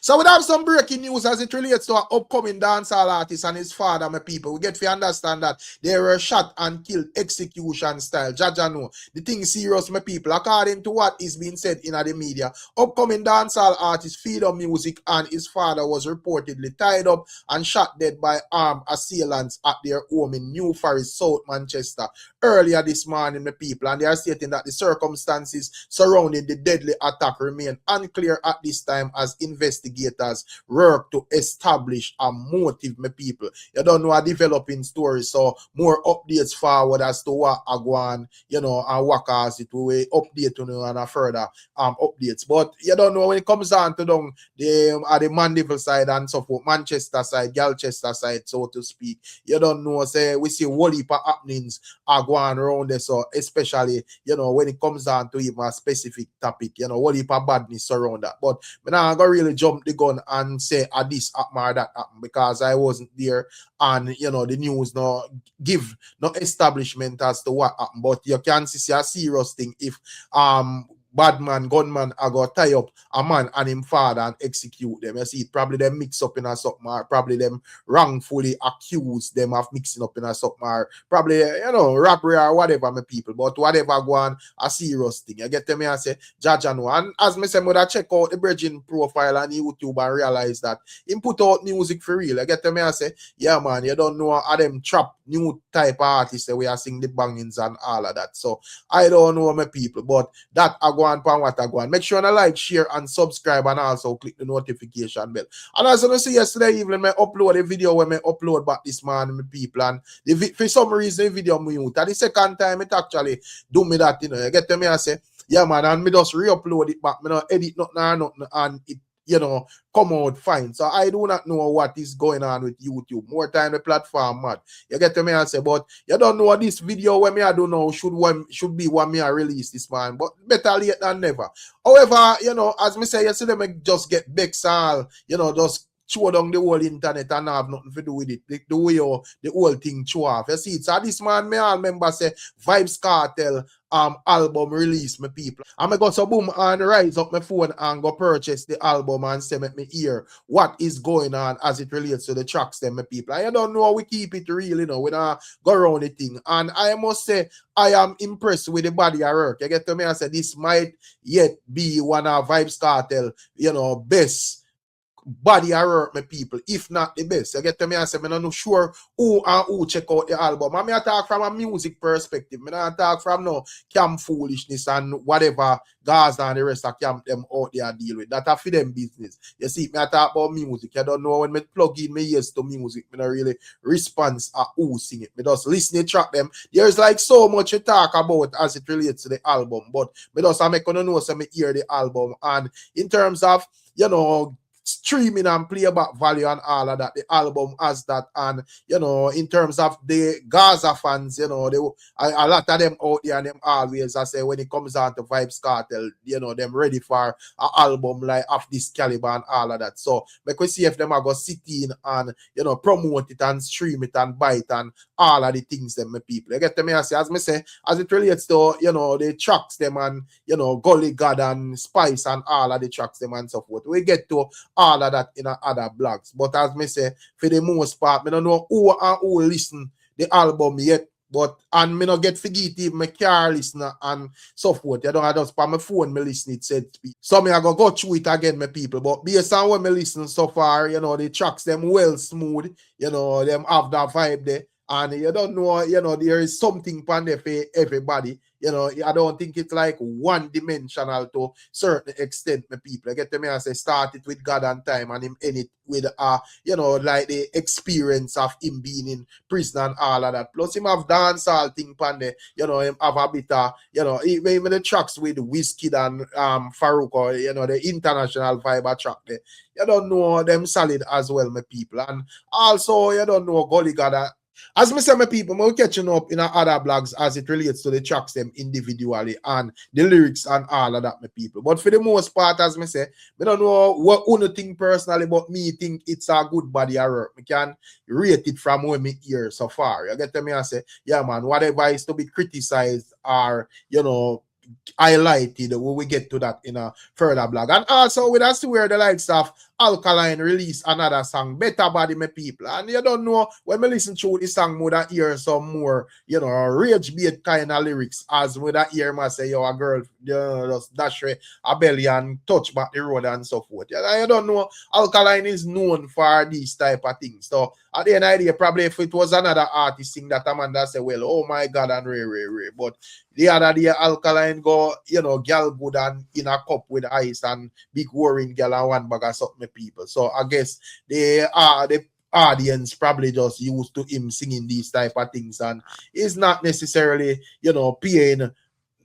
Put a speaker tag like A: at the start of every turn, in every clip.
A: So we have some breaking news as it relates to an upcoming dancehall artist and his father, my people. We get to understand that they were shot and killed execution style. Jaja know. The thing serious, my people. According to what is being said in the media, upcoming dancehall artist Freedom Music and his father was reportedly tied up and shot dead by armed assailants at their home in New Forest, South Manchester, earlier this morning, my people. And they are stating that the circumstances surrounding the deadly attack remain unclear at this time as investigators work to establish a motive, my people. You don't know a developing story, so more updates forward as to what I go on, and what cause it will update on a further updates. But you don't know when it comes down to the Mandeville side and so forth, Manchester side, Galchester side, so to speak. You don't know, say we see whole heap of happenings are going around there, so especially when it comes down to even a specific topic, whole heap of badness around that. But I'm not gonna really jump the gun and say this happened or that happened because I wasn't there, and the news no give no establishment as to what happened. But you can see a serious thing if bad man, gunman, I got tie up a man and him father and execute them. You see, probably them mix up in a something, or probably them wrongfully accuse them of mixing up in a something, or probably, robbery or whatever, my people. But whatever go on, a serious thing. You get to me and say, Jaja know. And as me say, I check out the Bridging profile on YouTube and realize that he put out music for real. You get to me and say, yeah, man, you don't know how them trap new type of artists that we are singing the bangings and all of that. So I don't know, my people, but that I go on what I go on. Make sure you like, share, and subscribe, and also click the notification bell. And as you see yesterday evening, I upload a video when I upload back this morning, my people, and for some reason the video mute. And the second time it actually do me that, you get to me and say, yeah, man, and me just re-upload it back. Me not edit nothing, and it come out fine. So I do not know what is going on with YouTube. More time the platform mad. You get to me and say, but you don't know this video when me I don't know should be one me I release this man. But better late than never. However, as me say yesterday, me just get Bex all, just show down the whole internet and have nothing to do with it. The way the whole thing show off. You see, so this man, me all remember say Vybz Kartel album release, my people. I'm go so boom and rise up my phone and go purchase the album and say make me hear what is going on as it relates to the tracks, them, my people. I don't know how we keep it real, we don't go around the thing. And I must say, I am impressed with the body of work. You get to me and say this might yet be one of Vybz Kartel, best body of work, my people, if not the best. You get to me and say, I'm not sure who check out the album. I talk from a music perspective. I don't talk from no camp foolishness and whatever Gaza and the rest of camp them out there deal with. That for them business. You see, I talk about music. You don't know when me plug in my ears to music, I don't really response at who sing it. I just listen to track them. There's like so much to talk about as it relates to the album. But I just make you know so I hear the album. And in terms of, streaming and playback value and all of that, the album has that. And in terms of the Gaza fans, a lot of them out there and them always, I say, when it comes down to Vybz Kartel, them ready for an album like of this caliber and all of that. So make we see if them are going to sit in and promote it and stream it and buy it and all of the things them, my people. You get to me, I say, as me say, as it relates to the tracks them and Gully God and Spice and all of the tracks them and so forth. We get to all of that in other blogs. But as me say, for the most part, I don't know who listen the album yet. But and me not get forget even my car listener and so forth. I just on my phone me listen it said speak. So me I go through it again, my people. But based on what me listen so far, the tracks them well smooth, them have that vibe there. And you don't know, there is something pan there for everybody. I don't think it's like one-dimensional to certain extent, my people. I get to me and say, start it with God and time and him end it with, like the experience of him being in prison and all of that. Plus, him have dancehall thing pan there, him have a bit of, even the tracks with Wizkid and Farouk or, the international vibe track there. You don't know them solid as well, my people. And also, you don't know Gully God. As me say, my people, we're catching up in our other blogs as it relates to the tracks them individually and the lyrics and all of that, my people. But for the most part, as me say, I don't know what you think personally, but me think it's a good body of work. I can rate it from what me hear so far. You get to me and say, yeah, man, whatever is to be criticized or, highlighted, we get to that in a further blog. And also with us to where the likes of Alkaline release another song, Better Body, my people. And you don't know, when we listen to this song, would I hear some more, rage beat kind of lyrics, as would I hear me say, yo, a girl, just dash a belly and touch back the road and so forth. You don't know, Alkaline is known for these type of things. So at the end of the day, probably if it was another artist sing that, Amanda say, well, oh my God, and Ray. But the other day, Alkaline go, girl good and in a cup with ice and big worrying girl and one bag of something people. So I guess the audience probably just used to him singing these type of things, and it's not necessarily, paying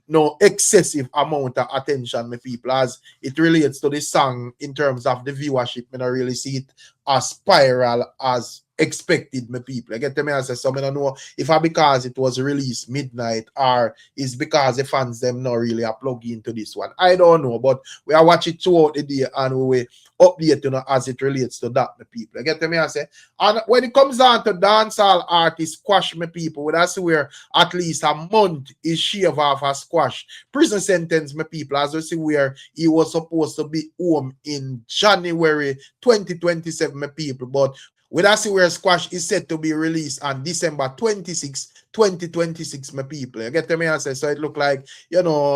A: no excessive amount of attention, my people, as it relates to the song in terms of the viewership. I don't really see it as spiral as expected, my people. I get to me and say, so I don't know if because it was released midnight or is because the fans them not really are plugged into this one. I don't know, but we are watching throughout the day and we will update, as it relates to that, my people. I get to me and say, and when it comes down to dancehall artists, squash, my people, that's where at least a month is shave off a squash. Prison sentence, my people, as we see where he was supposed to be home in January 2027, my people, but we don't see where Squash is set to be released on December 26, 2026, my people. You get to me and say, so it look like,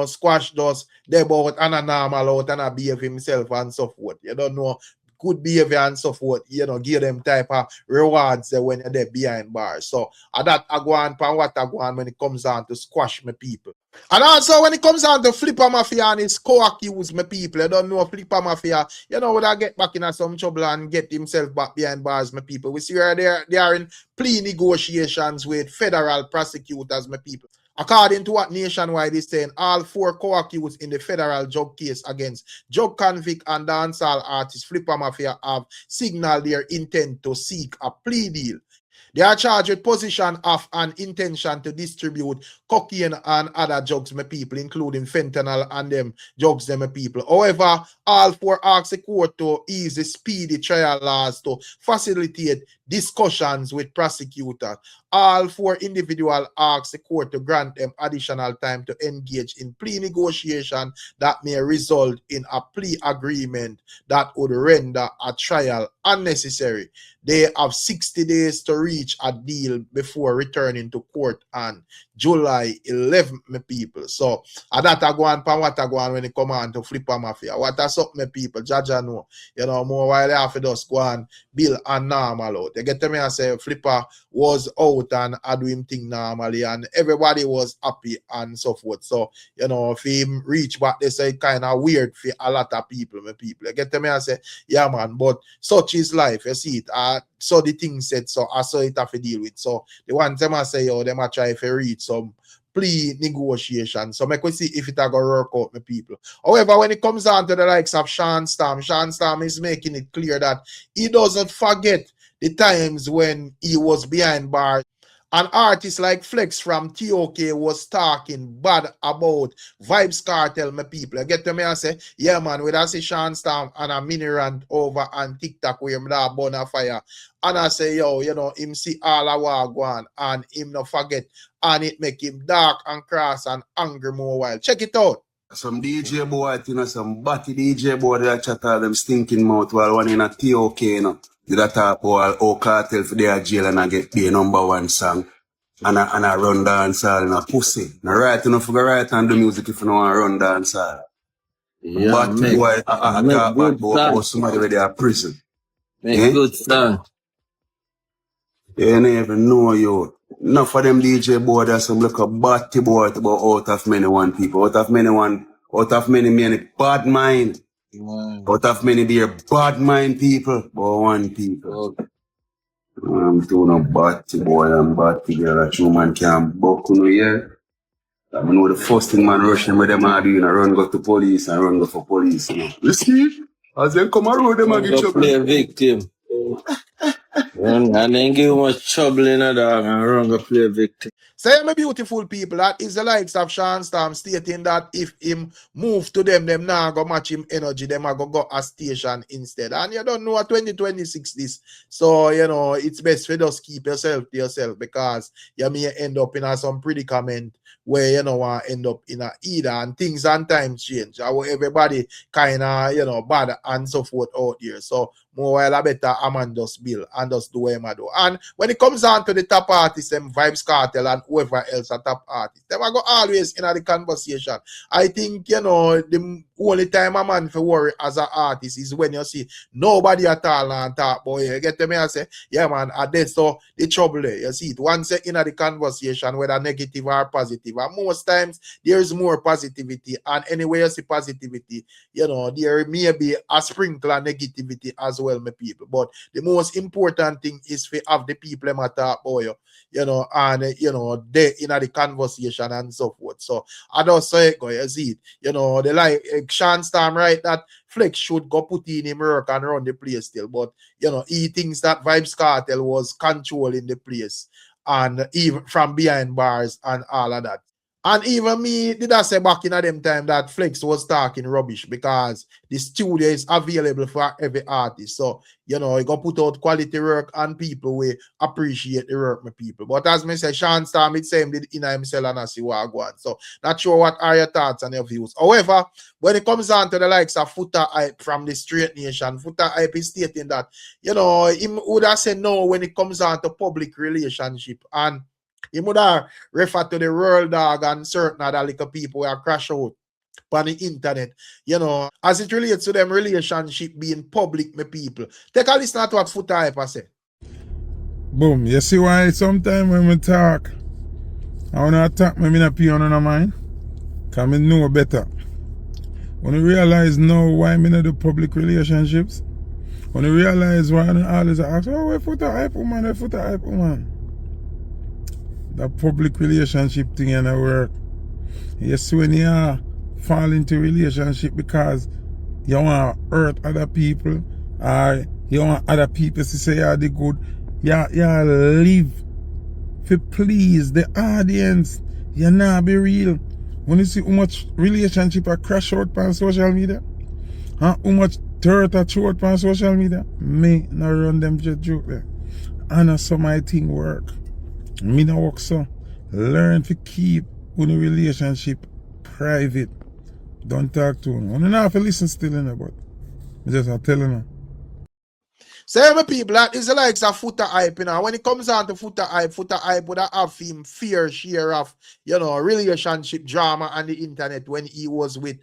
A: Squash does debut and a normal out and a behave himself and so forth. You don't know good behavior and so forth, give them type of rewards when you're there behind bars. So that I go on pan what I go on when it comes down to Squash, my people. And also when it comes down to Flipper Mafia and his co-accused, my people, I don't know Flipper Mafia, would I get back in some trouble and get himself back behind bars, my people. We see where they are in plea negotiations with federal prosecutors, my people. According to what Nationwide is saying, all 4 co-accused in the federal drug case against drug convict and dancehall artist Flipper Mafia have signaled their intent to seek a plea deal. They are charged with possession of an intention to distribute cocaine and other drugs, my people, including fentanyl and them drugs, my people. However, all 4 asked the court to ease the speedy trial laws to facilitate discussions with prosecutors. All 4 individuals asked the court to grant them additional time to engage in plea negotiation that may result in a plea agreement that would render a trial unnecessary. They have 60 days to reach a deal before returning to court on July 11th, my people. So, that I go on pan what I go on when it come on to Flipper Mafia. What that's up, my people? Jaja know. More while they have to just go on bill and normal out. You get to me and say Flipper was out and do him thing normally and everybody was happy and so forth. So, if him reach back, they say kind of weird for a lot of people, my people. You get to me and say, yeah, man, but such is life. You see it. So the thing said, so I saw it have to deal with. So the one time I say, them I try to reach some plea negotiation. So make we see if it are going to work out, my people. However, when it comes down to the likes of Sean Storm is making it clear that he doesn't forget the times when he was behind bars. An artist like Flex from TOK was talking bad about Vybz Kartel, my people. I get to me and say, yeah, man, when I see Sean Storm and a mini rant over on TikTok where him da burn a fire. And I say, yo, him see all a war go on and him not forget. And it make him dark and cross and angry more while. Check it out.
B: Some DJ boy, some batty DJ boy that chat all them stinking mouth while one in a TOK, Did I talk about all Cartel for their jail and I get the #1 song. And I run dancehall in a pussy. Now right, for right and do music if you know I run dancehall.
C: Yeah,
B: but boy, I talk about somebody where they are prison.
C: Make good song.
B: You never know you. Enough of them DJ boy that's some look a batty boy about out of many one people. Out of many bad mind. Out of many dear bad mind people. But one people. I'm doing a batty boy and batty girl that you man can't buck on yeah. I know the first thing man rushing with them are doing, I run go to police and run go for police. You see? As they come around them and get trouble.
C: Play a victim. And then give much trouble in a dog and run go play a victim.
A: Say, my beautiful people, that is the likes of Sean Storm stating that if him move to them now go match him energy, them are go a station instead. And you don't know what 2026 this. So, it's best for just keep yourself to yourself because you may end up in some predicament where end up in a either, and things and times change. How everybody kind of bad and so forth out here. So more while I better a man just build and just do what him do. And when it comes down to the top artists, them Vybz Kartel and whoever else a top artist, them I go always in the conversation. I think the only time a man for worry as an artist is when you see nobody at all and talk boy. You get me? I say, yeah man, that's so the trouble there. You see it once in the conversation, whether negative or positive. And most times there's more positivity. And anyway you see positivity, there may be a sprinkle of negativity as well, my people. But the most important thing is to have the people matter boy, and they in the conversation and so forth. So I don't say go, you see it. They like Sean Storm, right? That Flex should go put in him work and run the place still. But he thinks that Vybz Kartel was controlling the place and even from behind bars and all of that. And even me did I say back in them time that Flex was talking rubbish because the studio is available for every artist. So, you go put out quality work and people will appreciate the work, my people. But as me say, Sean Storm, it's same did in himself and I see what I go on. So, not sure what are your thoughts and your views. However, when it comes down to the likes of Foota Hype from the Straight Nation, Foota Hype is stating that, him would have said no when it comes down to public relationship. And he would have referred to the world dog and certain other little people who are crash out on the internet, as it relates to them relationship being public, my people. Take a listen to what Foota Hype say.
D: Boom, you see why sometimes when we talk, I want to attack me, not pay on my mind? Because I know better. When you realize now why I not do public relationships, when you realize why I always ask, oh, where Foota Hype woman, where Foota Hype woman? The public relationship thing and work. You see when you fall into relationship because you want to hurt other people or you want other people to say you're the good, you live to please the audience. You not be real. When you see how much relationship are crash out on social media, how much dirt are throw out on social media, me not run them just joke there. And that's how my thing work. Me no work so. Learn to keep your relationship private. Don't talk to them. You don't have to listen still in it, but I just telling them.
A: Say my people, that is the likes of Foota Hype, When it comes down to Foota Hype would have him fair share of, relationship drama on the internet when he was with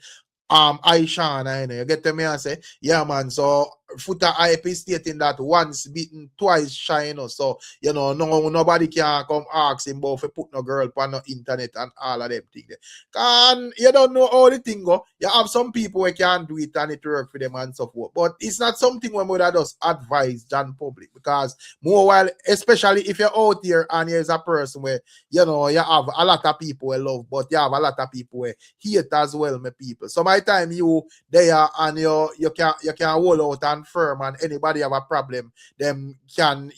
A: Aisha, you get to me and say, yeah man, so Foota Hype is stating that once beaten, twice shy, so nobody can come ask him about if put no girl on the internet and all of them things. And you don't know how the thing go. You have some people who can do it and it work for them and so forth. But it's not something when we just advise John public, because more while, especially if you're out here and there's a person where you have a lot of people who love, but you have a lot of people who hate as well, my people. So my time you there and you can hold out and firm, and anybody have a problem, them can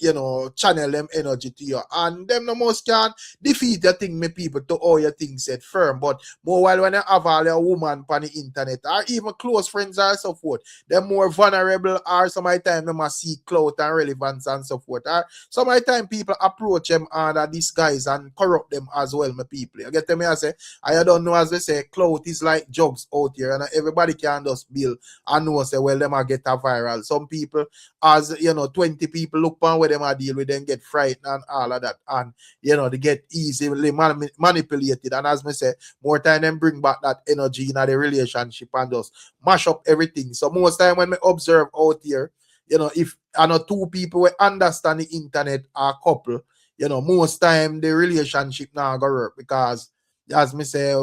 A: channel them energy to you, and them no most can defeat your thing, my people, to all your things set firm. But more while when you have all your woman on the internet or even close friends or so forth, they're more vulnerable, or some of the time they must see clout and relevance and so forth, or some of the time people approach them and disguise and corrupt them as well, my people. You get me? I say, I don't know, as they say, clout is like drugs out here, and everybody can just build and know say, well, them a get a viral. Some people, as 20 people look on where them a deal with, them get frightened and all of that, and they get easily manipulated. And as me say, more time them bring back that energy in the relationship and just mash up everything. So most time when me observe out here, if I know two people will understand the internet or couple, most time the relationship now go work, because as me say,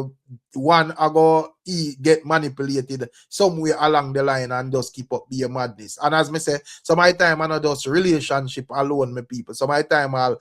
A: one ago he get manipulated somewhere along the line and just keep up be a madness. And as me say, some of my time I not just relationship alone, my people. Some of my time I'll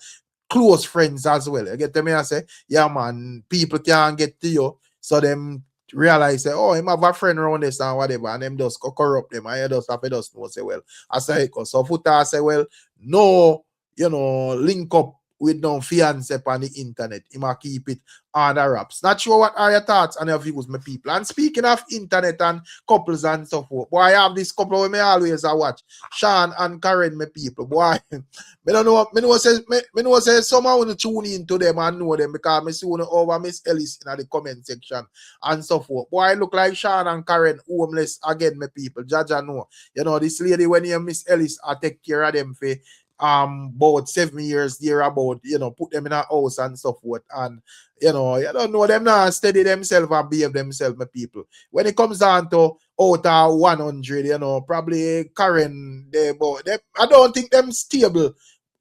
A: close friends as well. You get to me? I say, yeah man, people can't get to you, so them realize say, oh, him have a friend around this and whatever, and them just corrupt them, and you just have to just know say, well, I say, so Foota say, well, no, link up with no fiance on the internet. He might keep it under wraps. Not sure what are your thoughts and your views, my people. And speaking of internet and couples and so forth, boy, I have this couple where me always watch. Sean and Karen, my people. Boy, me don't know. Me know say someone want to tune into them and know them because me see one over Miss Ellis in the comment section and so forth. Boy, look like Sean and Karen homeless again, my people. Jaja know. You know, this lady when you Miss Ellis, I take care of them for about 7 years there about, you know, put them in a house and so forth. And you don't know them now steady themselves and behave themselves, my people. When it comes down to out of 100, you know, probably Karen, I don't think them stable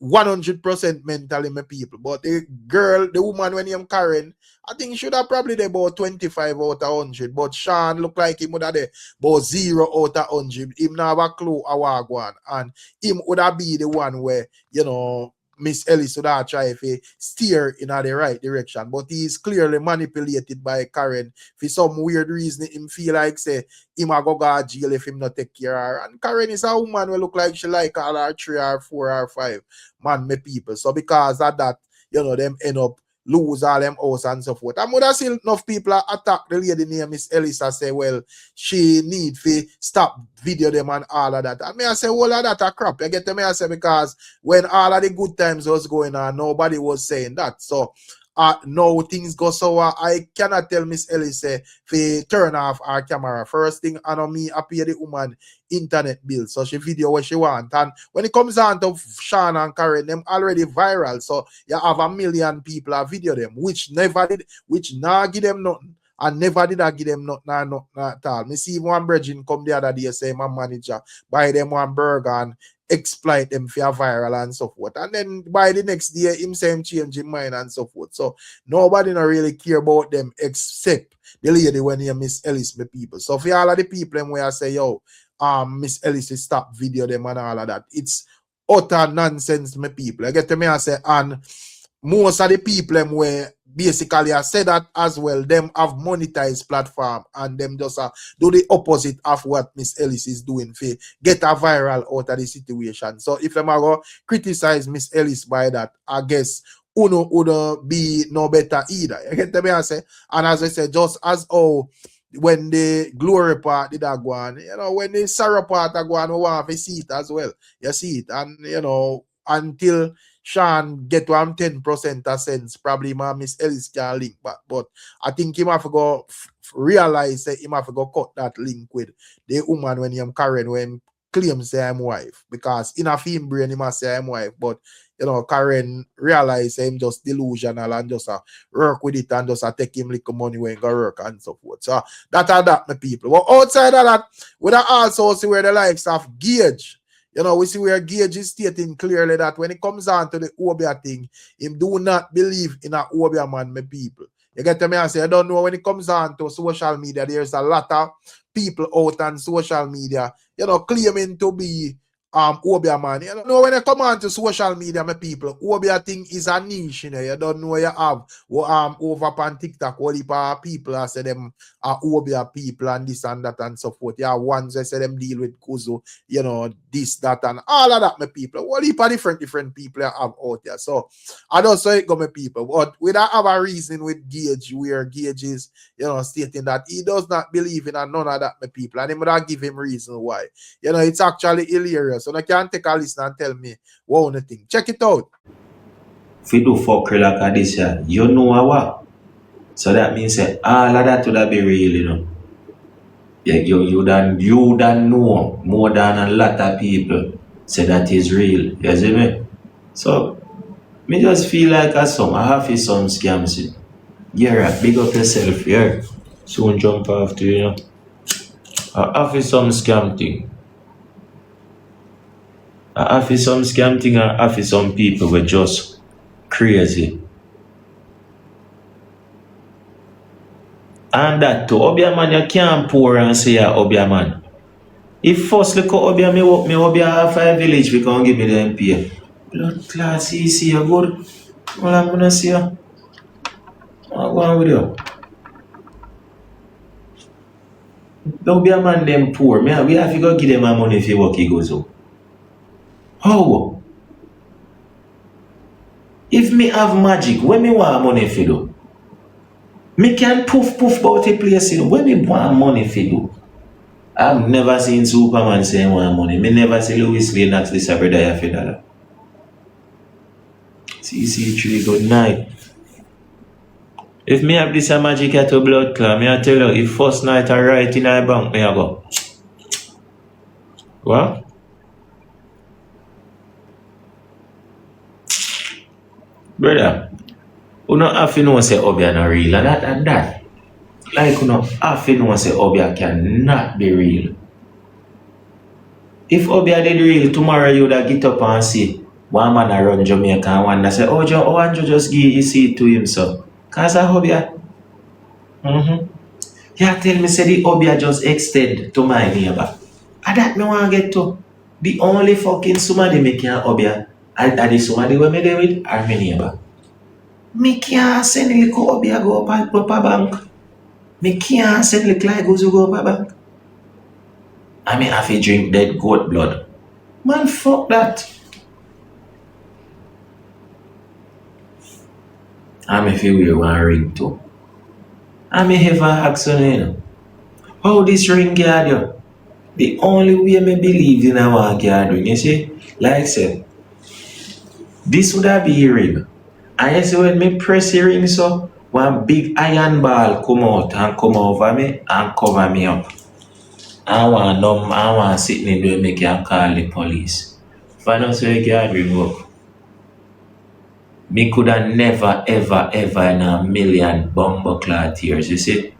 A: 100% mentally, my people. But the woman when him Karen, I think should have probably there about 25 out of 100. But Sean look like him would have there about 0 out of 100. Him not have a clue how I go on. And him would have be the one where, you know, Miss Ellis would have try to steer in the right direction. But he's clearly manipulated by Karen. For some weird reason, him feel like say him a go to jail if him not take care of her. And Karen is a woman who look like she like all her 3 or 4 or 5 man, my people. So because of that, you know, them end up lose all them house and so forth. And would have still enough people attack the lady named Miss Ellis and say, well, she need to stop video them and all of that. And me I say, all of that a crap. You get to me I say, because when all of the good times was going on, nobody was saying that. So now things go sour. I cannot tell Miss Ellis to turn off our camera. First thing, I know me appear the woman internet bill, so she video what she want. And when it comes down to Sean and Karen, them already viral, so you have 1 million people a video them, which now give them nothing. And never did I give them nothing at all. Me see one brethren come the other day say my manager buy them one burger and exploit them for viral and so forth. And then by the next day, him same change in mind and so forth. So nobody not really care about them except the lady when you Miss Ellis, my people. So for all of the people them where I say, yo, Miss Ellis to stop video them and all of that, it's utter nonsense, my people. I get to me I say, and most of the people them where basically I say that as well, them have monetized platform and them just do the opposite of what Miss Ellis is doing for get a viral out of the situation. So if them are go criticize Miss Ellis by that, I guess Uno would be no better either. You get me I say? And as I said, just as when the glory part did that go on, you know, when the sorrow part go on, we want to see it as well. You see it, and you know, until Sean get to 10% a sense, probably my Miss Ellis can link back. But I think he have to go realize that he have to go cut that link with the woman when he Karen when claims say I'm wife. Because in a film brain he must say I'm wife. But you know, Karen realize him just delusional and just work with it and just take him little money when he go work and so forth. So that are that, my people. But outside of that, we also see where the likes of Gage. You know, we see where Gage is stating clearly that when it comes down to the Obeah thing, him do not believe in a Obeah man, my people. You get to me and say, I don't know when it comes down to social media, there's a lot of people out on social media, you know, claiming to be Obeah man. You know, when you come on to social media, my people, Obeah thing is a niche, you know. You don't know you have over on TikTok, all the people I say them are Obeah people and this and that and so forth. Yeah, ones that say them deal with Kuzu, you know, this, that, and all of that, my people. All the different people I have out there. So I don't say it go, my people. But we don't have a reason with Gage, where Gage is, you know, stating that he does not believe in none of that, my people. And he would give him reason why. You know, it's actually hilarious. So I can't take a listen and tell me what you think. Check it out.
E: If you do fuck like this, you know what? So that means that all of that would be real, you know. Yeah, you done know more than a lot of people say that is real. You see me? So me just feel like I have some scams. Yeah, big up yourself, yeah. Soon jump after you know. I have some scam thing. I have some scam thing, I have some people were just crazy. And that to Obeah man, you can't pour and say Obeah man. If first look at Obeah, me Obeah half a village, we can give me the MP. Blood class, you see you good. All I'm gonna see you. I'll go on with you. The Obeah man them poor. We have to go give them my money if you work, he goes out. How? If me have magic, when me want money for do? Me can poof about a place, you know, when me want money for do? I've never seen Superman say want money. Me never see Louis Lane ask this brother for $1. CC3, good night. If me have this magic at a blood clot, me I tell you, if first night I write in a bank, me I go. What? Brother, you don't have to know say Obeah not real, and that. Like you don't have to know say Obeah cannot be real. If Obeah did real, tomorrow you would have get up and see one man around Jamaica and one that say, oh, Andrew just give his seed to him, so. Cause of Obeah. Yeah, tell me say the Obeah just extend to my neighbor. And that me want to get to. The only fucking somebody me can Obeah. And the somebody where me there with are my neighbor. Me can't send a little Obeah go up a bank. Me can't send a little like go up a bank. I mean have to drink dead goat blood. Man, fuck that. I may feel wear one ring too. I may have ask on you know, how this ring guard you? The only way me believe in a one guard ring, you see? Like I said, this would have be a ring. And you see when me press the ring so, one big iron ball come out and come over me and cover me up. I want sitting in there make you call the police. If I don't say guard ring up, me coulda never ever in a million bumbleclad years, you see,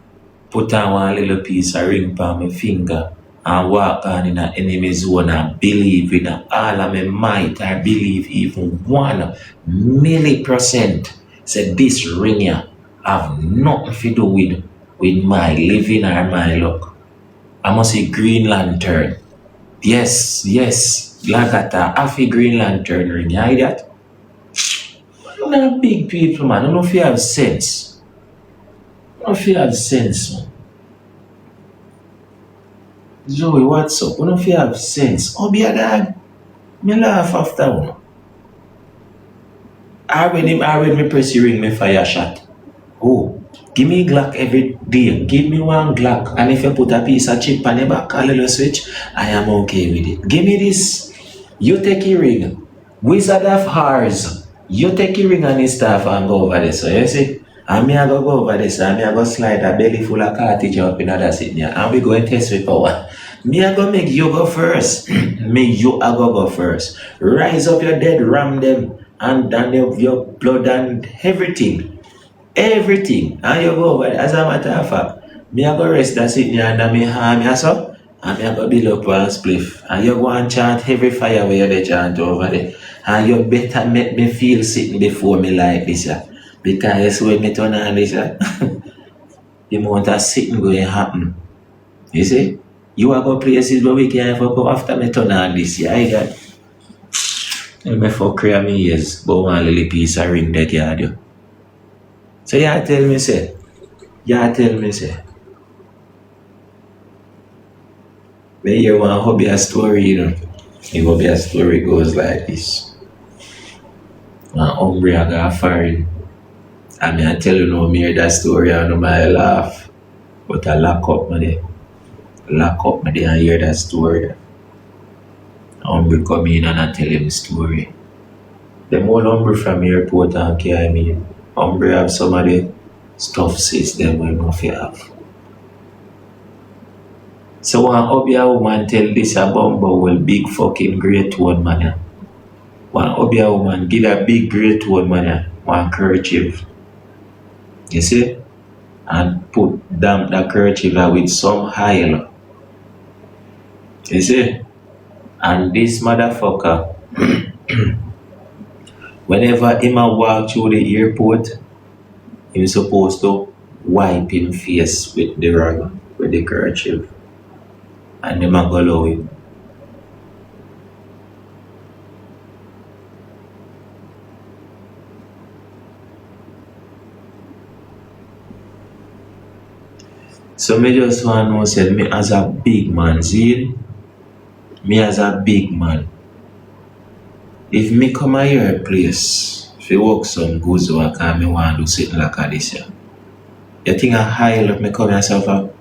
E: put on one little piece of ring on my finger and walk on in an enemy zone and believe in all of my might. I believe even 1,000,000% say this ring here have nothing to do with my living or my luck. I must say Green Lantern. Yes, Lagata, half a Green Lantern ring, you hear that? You're not big people, man. I don't know if you have sense. Man. Joey, what's up? I don't know if you have sense. Obeah dad, me laugh after one. I when me press the ring, me fire shot. Oh, give me a Glock every day. Give me one Glock. And if you put a piece of chip on the back, a little switch, I am okay with it. Give me this. You take a ring. Wizard of Horrors. You take your ring and his staff and go over this, so you see? And me I go over this, and me I go slide a belly full of cartridge up in other sitting here, and we go and test with power. Me I go make you go first. You I go first. Rise up your dead, ram them, and your blood and everything. Everything. And you go over there. As a matter of fact, me I go rest that sitting here under me hand, me so, and me I go build up one spliff. And you go and chant every fire where you chant over there. And you better make me feel sitting before me like this, yeah. Because when me turn on this, yeah, the amount of sitting going to happen. You see? You are going places where we can't go after me turn on this, yeah, I got. And me for clear me ears, but one little piece of ring that you do. So you tell me, say. Me hear one Obeah story, you know. The Obeah story goes like this. And Mvrdered got fired. And I tell you no, me hear that story and no I laugh. But I lock up me there and hear that story. Mvrdered come in and I tell him the story. Them all Mvrdered from airport and carry me. Mvrdered have some of the stuff system we not have. So one Obeah woman tell this about well big fucking great one man. One Obeah woman give a big great one man one kerchief. You see? And put damp the kerchief with some oil. You see? And this motherfucker whenever him walk through the airport, he's supposed to wipe his face with the rag, with the kerchief. And them a go allow him. So me just want to know, say, me as a big man, see? Me as a big man. If me come a your place, If you work some goods work and me want to do something like this year. You think I high up me come yourself up?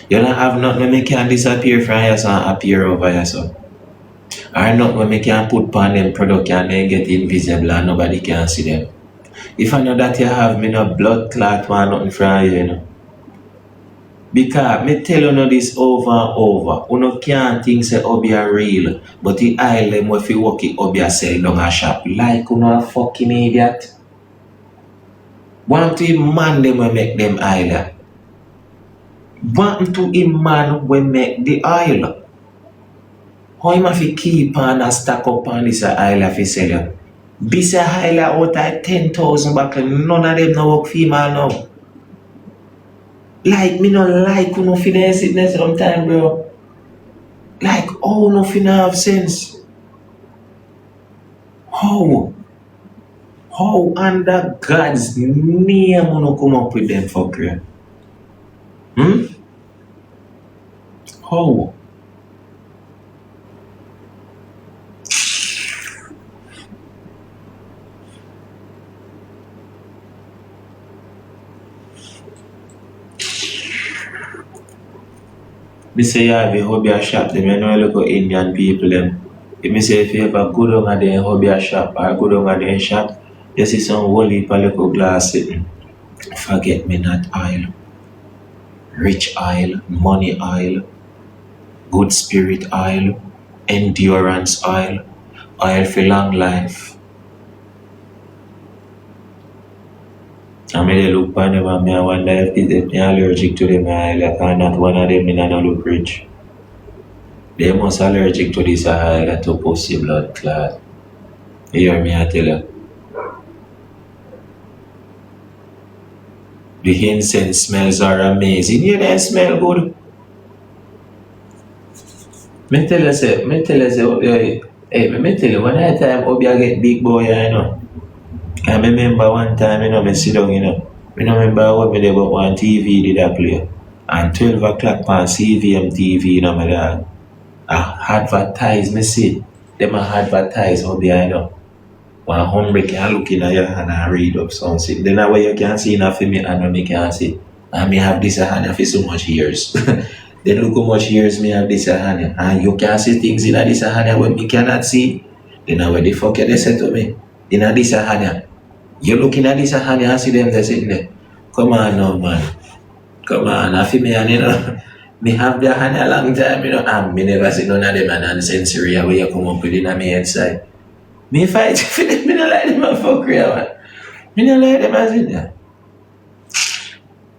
E: You don't have nothing when me can disappear from yourself and appear over yourself. Or nothing when me can put on them product and they get invisible and nobody can see them. If I know that you have me no blood clot or nothing from you, you know. Because me tell you this over and over. You can't think say Obeah real, but the island if you work it Obeah sell down a shop. Like you a fucking idiot. Want to him man them we make them island. Want to him man we make the island. How him have to keep on and stack up on this island for sell you? This island out of 10,000 back, none of them no work female now. Like, me no like no finesse it sometimes, bro. Like, oh, no finna have sense. How under God's name you no come up with them fucker? How? Me say you have a Obeah shop, them you know look at Indian people them. If me say if you ever go down at the Obeah shop or go down at the shop, you see some whole heap of little glass sitting. Forget me not oil. Rich oil, money oil, good spirit oil, endurance oil, oil for long life. And me they look upon them and me I wonder if they allergic to them oil or not one of them in a look rich. They must allergic to this oil to pussy blood clot. You hear me I tell you? The incense smells are amazing. You they smell good. Me tell you say, me tell you when that time Obeah get big boy, you know. I remember one time, you know, me sit down, you know. I remember when me there got one TV did I play. And 12 o'clock on CVM TV, you know, my dad. I advertise, me see. Them advertise Obeah, you know. One hungry can look in your hand and read up something. Then that way you can see enough for me and me can see. And me have this hand for so much years. Then look how much years me have this hand. And you can see things in this hand when me cannot see. Then where the fuck you they say to me? In this hand. You looking at this hand and see them they sitting there. Come on now, man. Come on, I feel me and you know. Me have the hand a long time, you know, and me never see none of them and nonsense where you come up with in my head side. Me fight for them, me don't like them and fuck real, man. Me don't like them as in there.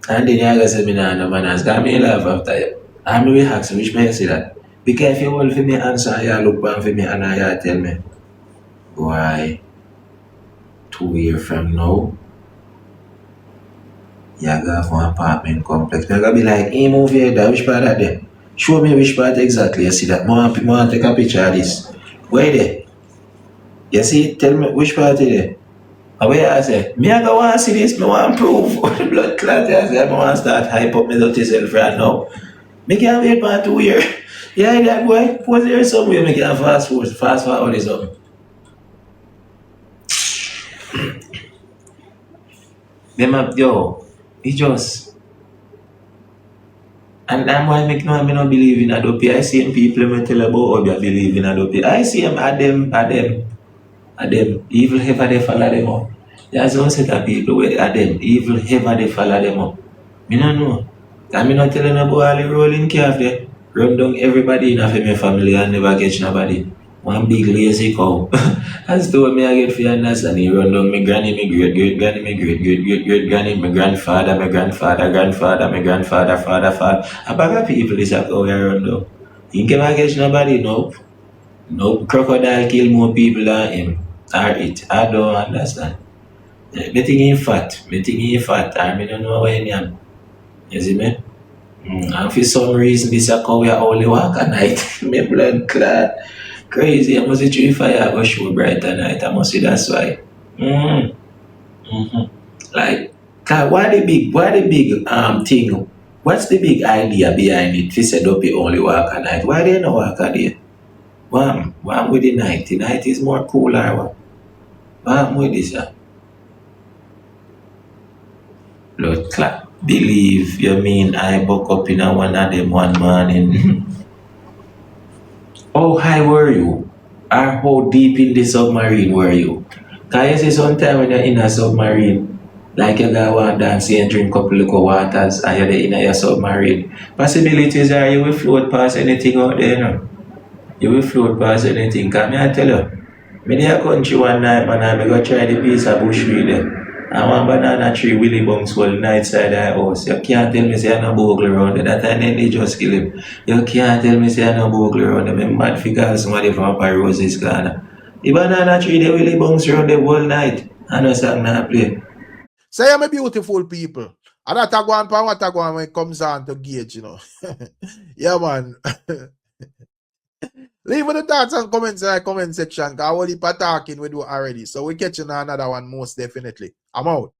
E: And then you go say me nah no manners, cause me laugh after you. And me will ask which man say that. Because if you hold for me answer, you look back for me and you tell me, why 2 years from now, you go for an apartment complex. I'm gonna be like, hey, move here, that which part of there? Show me which part exactly you see that. I want to take a picture of this. Where there? You see, tell me which part is there. And where I say, me I go want to see this, me want to prove the blood clot. I say, I want to start hype up my dirty self right now. Me can't wait for 2 years. Yeah, that boy, was there somewhere me can fast forward or something. Them up, yo, it just. And that's why me not believe in Adobe. I see people me tell about Obeah believe in Adobe. I see them at them. Evil ever they follow them up. There's one set of people where at them, evil ever they follow them up. Me no know. And me not telling about all the rolling calf there. Run down everybody in my family and never catch nobody. One big lazy cow. As though me I get for understand. He run down my granny, my great granny, my great granny, my grandfather, my father. A bag of people is like how I run down. He never catch nobody, nope. No crocodile kill more people than him. Or it. I don't understand. Me think he fat. I don't know where he am. You see me? And for some reason, this is how we are only walk at night. My blood clot. Crazy. I must see if I go show bright at night. I must see that's why. Like, why the big thing? What's the big idea behind it? If said up you only walk at night. Why they not walk at day? Why with the night? The night is more cooler. What with this? Blood clot. Believe you mean I woke up in a one of them one morning. How high were you? Or how deep in the submarine were you? Cause you see sometimes when you're in a submarine, like you go one dance and drink couple of waters and you're in your submarine. Possibilities are you will float past anything out there, no? You will float past anything. Cause me I tell you, me there country one night, man, I go try the piece of bush tree there. And one banana tree Willie Bunks wall night side of the house. You can't tell me say I no bogle around there. That time they just kill him. You can't tell me say I no bogle around there. I'm mad figure somebody from Upper Roses corner. The banana tree they Willie Bunks around the whole night. And no song not play.
A: Say I'm a beautiful people. And that go on what I go on when it comes on to gauge, you know. Yeah, man. Leave the thoughts and comments in the comment section. Because I will be talking with you already. So we catch you on another one most definitely. I'm out.